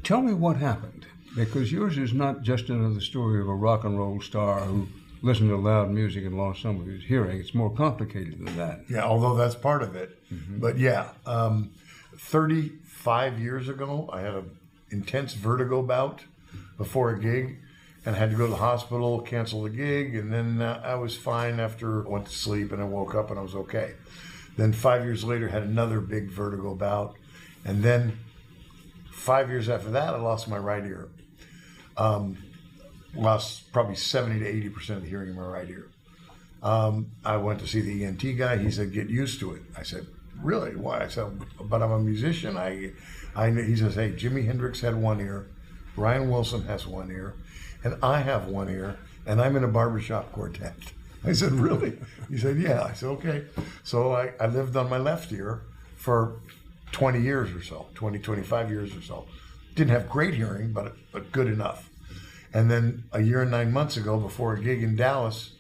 Tell me what happened, because yours is not just another story of a rock and roll star who listened to loud music and lost some of his hearing. It's more complicated than that. Yeah, although that's part of it. But yeah, 35 years ago, I had an intense vertigo bout before a gig and had to go to the hospital, cancel the gig, and then I was fine after I went to sleep and I woke up and I was okay. Then 5 years later, had another big vertigo bout, and then 5 years after that, I lost my right ear. Lost probably 70 to 80% of the hearing in my right ear. I went to see the ENT guy. He said, "Get used to it." I said, "Really? Why?" I said, "But I'm a musician." He says, "Hey, Jimi Hendrix had one ear, Brian Wilson has one ear, and I have one ear, and I'm in a barbershop quartet." I said, "Really?" He said, "Yeah." I said, "Okay." So I lived on my left ear for 20 years or so, 25 years or so. Didn't have great hearing, but good enough. And then a year and 9 months ago, before a gig in Dallas,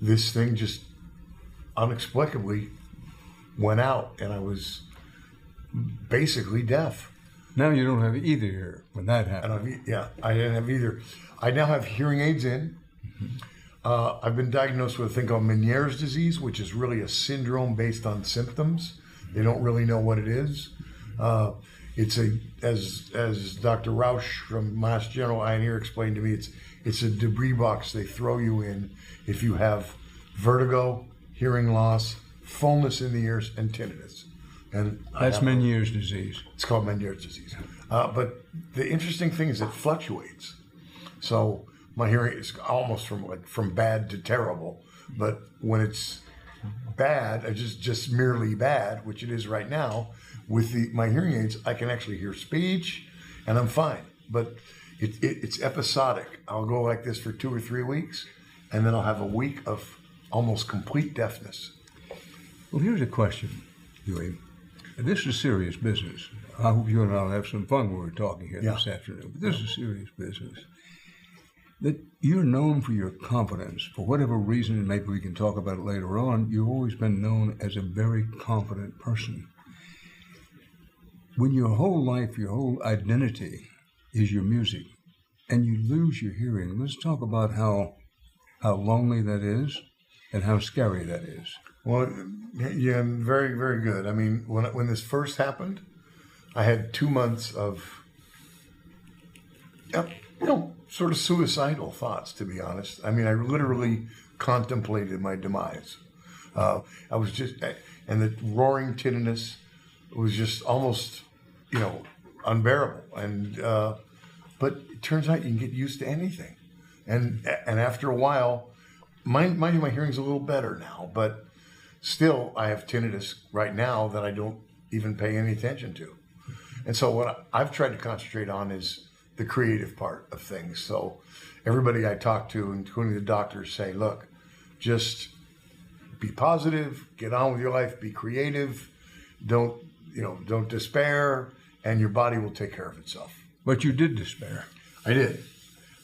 this thing just inexplicably went out, and I was basically deaf. Now you don't have either ear when that happened. I didn't have either. I now have hearing aids in. I've been diagnosed with a thing called Meniere's disease, which is really a syndrome based on symptoms. They don't really know what it is. It's as Dr. Rausch from Mass General Eye and Ear explained to me, it's a debris box they throw you in if you have vertigo, hearing loss, fullness in the ears, and tinnitus. And that's Meniere's disease. It's called Meniere's disease. But the interesting thing is it fluctuates. So my hearing is almost from bad to terrible. But when it's bad, just merely bad, which it is right now, with my hearing aids, I can actually hear speech, and I'm fine. But it's episodic. I'll go like this for 2 or 3 weeks, and then I'll have a week of almost complete deafness. Well, here's a question, Huey. This is serious business. I hope you and I'll have some fun when we're talking here this afternoon. But this is serious business. That you're known for your confidence. For whatever reason, maybe we can talk about it later on, you've always been known as a very confident person. When your whole life, your whole identity is your music, and you lose your hearing, let's talk about how lonely that is and how scary that is. Well, yeah, very, very good. I mean, when this first happened, I had 2 months of, sort of suicidal thoughts, to be honest. I mean, I literally contemplated my demise. I was just, and the roaring tinnitus was just almost, unbearable. And but it turns out you can get used to anything. And after a while, mind you, my hearing's a little better now, but still I have tinnitus right now that I don't even pay any attention to. And so what I've tried to concentrate on is the creative part of things. So everybody I talk to, including the doctors, say, look, just be positive, get on with your life, be creative, don't despair, and your body will take care of itself. But you did despair. I did.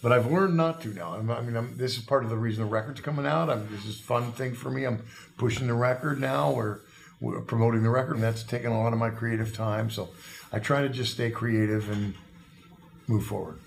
But I've learned not to now. This is part of the reason the record's coming out. This is a fun thing for me. I'm pushing the record now. We're promoting the record, and that's taking a lot of my creative time. So I try to just stay creative and move forward.